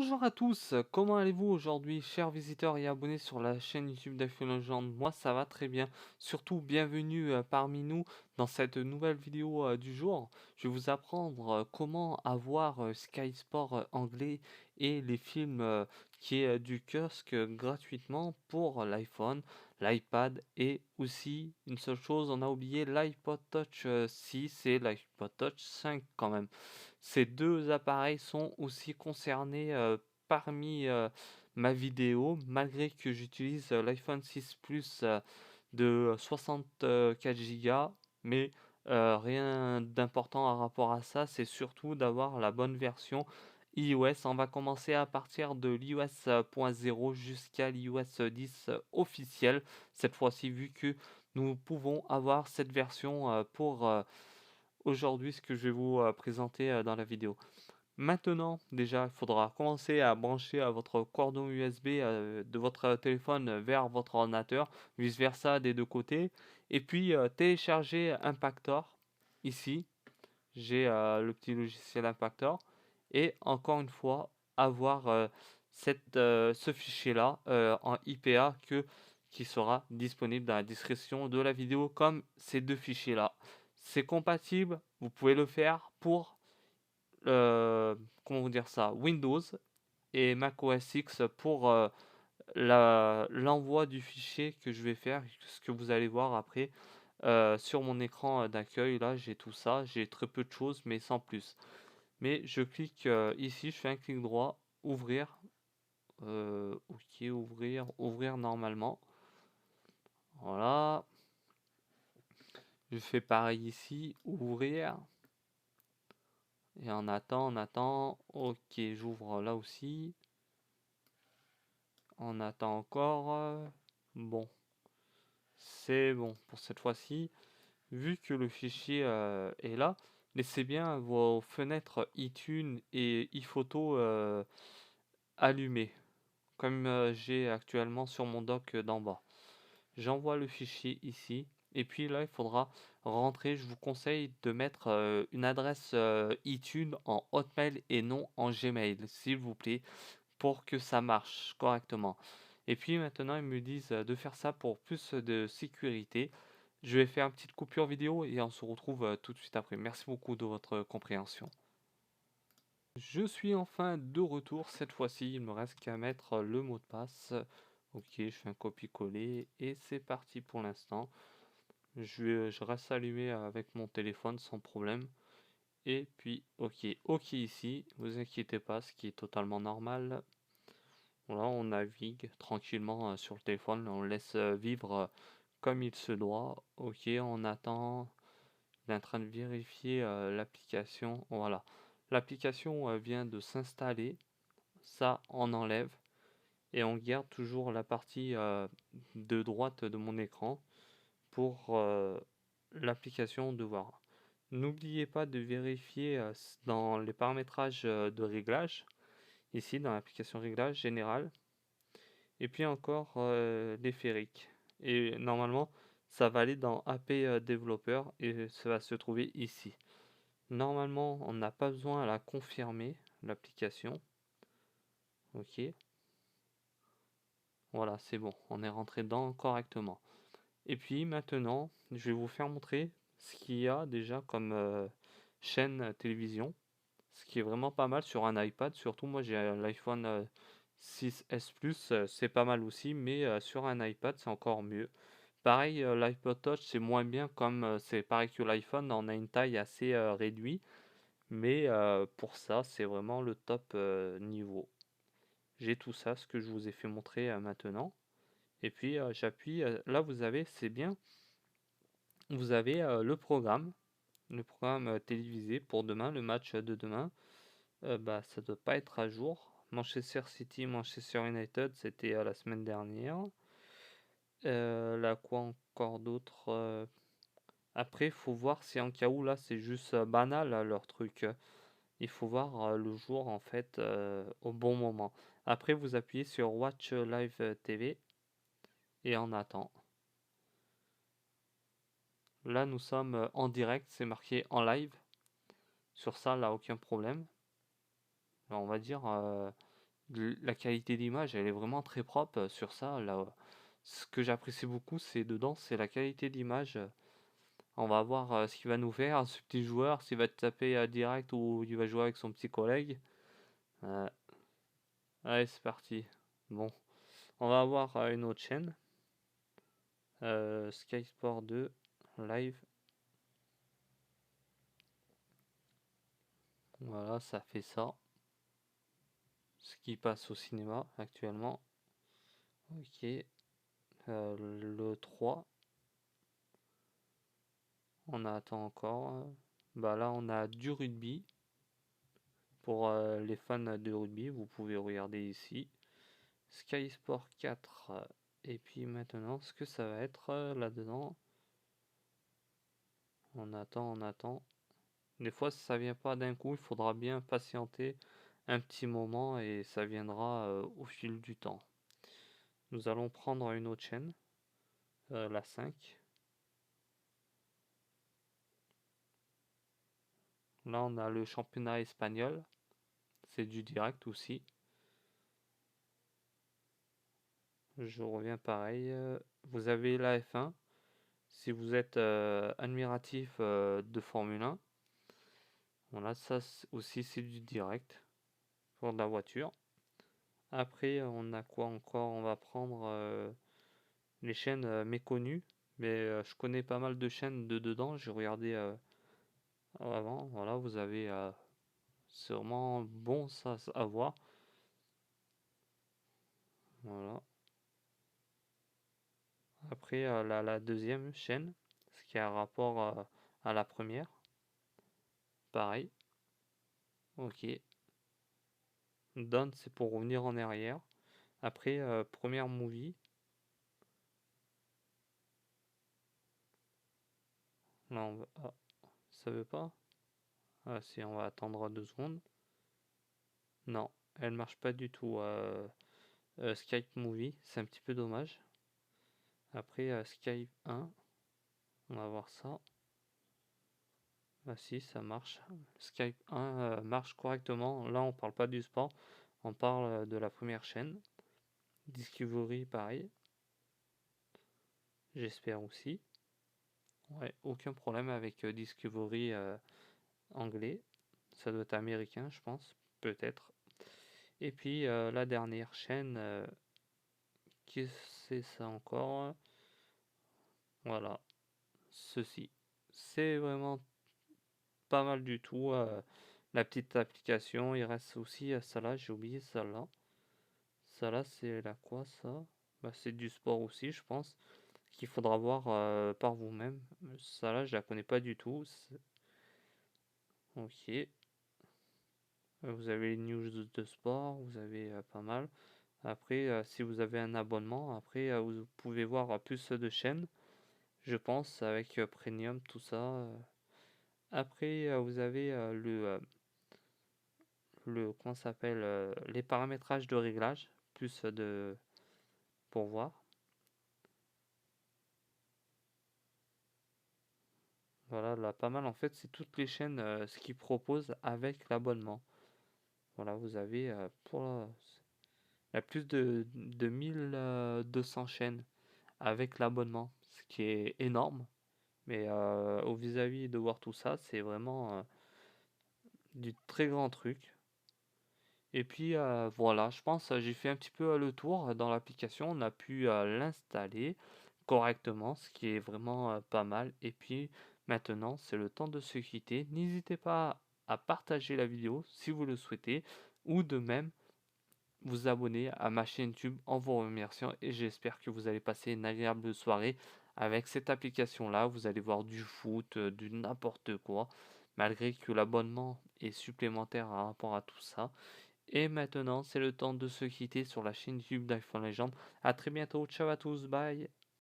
Bonjour à tous, comment allez-vous aujourd'hui, chers visiteurs et abonnés sur la chaîne YouTube d'Iphone Legend? Moi ça va très bien, surtout bienvenue parmi nous dans cette nouvelle vidéo du jour. Je vais vous apprendre comment avoir Sky Sport anglais et les films qui est du kiosque gratuitement pour l'iPhone, l'iPad et aussi une seule chose, on a oublié l'iPod Touch 6 et l'iPod Touch 5 quand même. Ces deux appareils sont aussi concernés parmi ma vidéo, malgré que j'utilise l'iPhone 6 Plus de 64 Go, mais rien d'important à rapport à ça, c'est surtout d'avoir la bonne version iOS. On va commencer à partir de l'iOS 0 jusqu'à l'iOS 10 officiel, cette fois-ci vu que nous pouvons avoir cette version pour aujourd'hui ce que je vais vous présenter dans la vidéo. Maintenant, déjà, il faudra commencer à brancher votre cordon USB de votre téléphone vers votre ordinateur, vice-versa des deux côtés. Et puis, télécharger Impactor. Ici, j'ai le petit logiciel Impactor. Et encore une fois, avoir ce fichier-là en IPA qui sera disponible dans la description de la vidéo comme ces deux fichiers-là. C'est compatible, vous pouvez le faire pour comment vous dire ça, Windows et Mac OS X pour l'envoi du fichier que je vais faire, ce que vous allez voir après sur mon écran d'accueil. Là, j'ai tout ça, j'ai très peu de choses, mais sans plus. Mais je clique ici, je fais un clic droit, ouvrir, ok, ouvrir normalement. Voilà, je fais pareil ici, ouvrir. Et on attend, ok, j'ouvre là aussi. On attend encore. Bon, c'est bon pour cette fois-ci. Vu que le fichier est là, laissez bien vos fenêtres iTunes et iPhoto allumées, comme j'ai actuellement sur mon dock d'en bas. J'envoie le fichier ici. Et puis là, il faudra rentrer. Je vous conseille de mettre une adresse iTunes en Hotmail et non en Gmail, s'il vous plaît, pour que ça marche correctement. Et puis maintenant, ils me disent de faire ça pour plus de sécurité. Je vais faire une petite coupure vidéo et on se retrouve tout de suite après. Merci beaucoup de votre compréhension. Je suis enfin de retour. Cette fois-ci, il me reste qu'à mettre le mot de passe. Ok, je fais un copier-coller et c'est parti pour l'instant. Je reste allumé avec mon téléphone sans problème. Et puis, ok ici, vous inquiétez pas, ce qui est totalement normal. Voilà, on navigue tranquillement sur le téléphone, on laisse vivre comme il se doit. Ok, on attend. Il est en train de vérifier l'application. Voilà, l'application vient de s'installer. Ça, on enlève et on garde toujours la partie de droite de mon écran pour l'application de voir. N'oubliez pas de vérifier dans les paramétrages de réglage, ici dans l'application réglage général. Et puis encore les fériques. Et normalement, ça va aller dans AP Developer et ça va se trouver ici. Normalement, on n'a pas besoin à la confirmer, l'application. Ok. Voilà, c'est bon. On est rentré dedans correctement. Et puis maintenant, je vais vous faire montrer ce qu'il y a déjà comme chaîne télévision. Ce qui est vraiment pas mal sur un iPad. Surtout moi, j'ai l'iPhone 6S Plus. C'est pas mal aussi. Mais sur un iPad, c'est encore mieux. Pareil, l'iPod Touch, c'est moins bien comme c'est pareil que l'iPhone, on a une taille assez réduite, mais pour ça, c'est vraiment le top niveau. J'ai tout ça, ce que je vous ai fait montrer maintenant. Et puis j'appuie, là vous avez, c'est bien, vous avez le programme télévisé pour demain, le match de demain. Bah, ça doit pas être à jour. Manchester City, Manchester United, c'était la semaine dernière. Là, quoi encore d'autre après, il faut voir si en cas où là c'est juste banal leur truc. Il faut voir le jour en fait au bon moment. Après, vous appuyez sur Watch Live TV et on attend. Là, nous sommes en direct, c'est marqué en live. Sur ça, là, aucun problème. Alors, on va dire la qualité d'image, elle est vraiment très propre sur ça. Là, ce que j'apprécie beaucoup, c'est dedans, c'est la qualité d'image. On va voir ce qu'il va nous faire, ce petit joueur, s'il va te taper à direct ou il va jouer avec son petit collègue. Euh, Allez, c'est parti. Bon, on va avoir une autre chaîne. Sky Sport 2 Live. Voilà, ça fait ça. Ce qui passe au cinéma actuellement. Ok. Le 3. On attend encore. Bah là, on a du rugby. Pour les fans de rugby, vous pouvez regarder ici. Sky Sport 4. Et puis maintenant, ce que ça va être là-dedans. On attend, on attend. Des fois, si ça vient pas d'un coup, il faudra bien patienter un petit moment et ça viendra au fil du temps. Nous allons prendre une autre chaîne, la 5. Là, on a le championnat espagnol. C'est du direct aussi. Je reviens pareil. Vous avez la F1. Si vous êtes admiratif de Formule 1, voilà, ça aussi c'est du direct pour de la voiture. Après, on a quoi encore? On va prendre les chaînes méconnues, mais je connais pas mal de chaînes de dedans. J'ai regardé avant. Voilà, vous avez. C'est vraiment bon ça à voir. Voilà. Après, la deuxième chaîne, ce qui a rapport à la première. Pareil. Ok. Down, c'est pour revenir en arrière. Après, première movie. Là, ah, ça veut pas? Ah, si, on va attendre 2 secondes. Non, elle marche pas du tout. Skype Movie, c'est un petit peu dommage. Après, Skype 1, on va voir ça. Ah si, ça marche. Skype 1 marche correctement. Là, on parle pas du sport, on parle de la première chaîne. Discovery, pareil. J'espère aussi. Ouais, aucun problème avec Discovery anglais. Ça doit être américain, je pense. Peut-être. Et puis, la dernière chaîne, qui c'est ça encore? Voilà. Ceci. C'est vraiment pas mal du tout. La petite application. Il reste aussi celle-là. J'ai oublié celle-là. Celle-là, c'est la quoi ça? Bah, c'est du sport aussi, je pense. Qu'il faudra voir par vous-même. Celle-là, je la connais pas du tout. Ok. Vous avez les news de sport. Vous avez pas mal. Après, si vous avez un abonnement, après, vous pouvez voir plus de chaînes. Je pense avec Premium, tout ça. Après, vous avez le comment ça s'appelle les paramétrages de réglage, plus de pour voir. Voilà, là pas mal en fait, c'est toutes les chaînes ce qu'ils proposent avec l'abonnement. Voilà, vous avez il y a plus de 1200 chaînes avec l'abonnement, ce qui est énorme. Mais au vis-à-vis de voir tout ça, c'est vraiment du très grand truc. Et puis voilà, je pense j'ai fait un petit peu le tour dans l'application. On a pu l'installer correctement, ce qui est vraiment pas mal. Et puis maintenant, c'est le temps de se quitter. N'hésitez pas à partager la vidéo si vous le souhaitez, ou de même vous abonner à ma chaîne YouTube en vous remerciant. Et j'espère que vous allez passer une agréable soirée avec cette application-là. Vous allez voir du foot, du n'importe quoi, malgré que l'abonnement est supplémentaire par rapport à tout ça. Et maintenant, c'est le temps de se quitter sur la chaîne YouTube d'iPhone Legend. A très bientôt, ciao à tous, bye.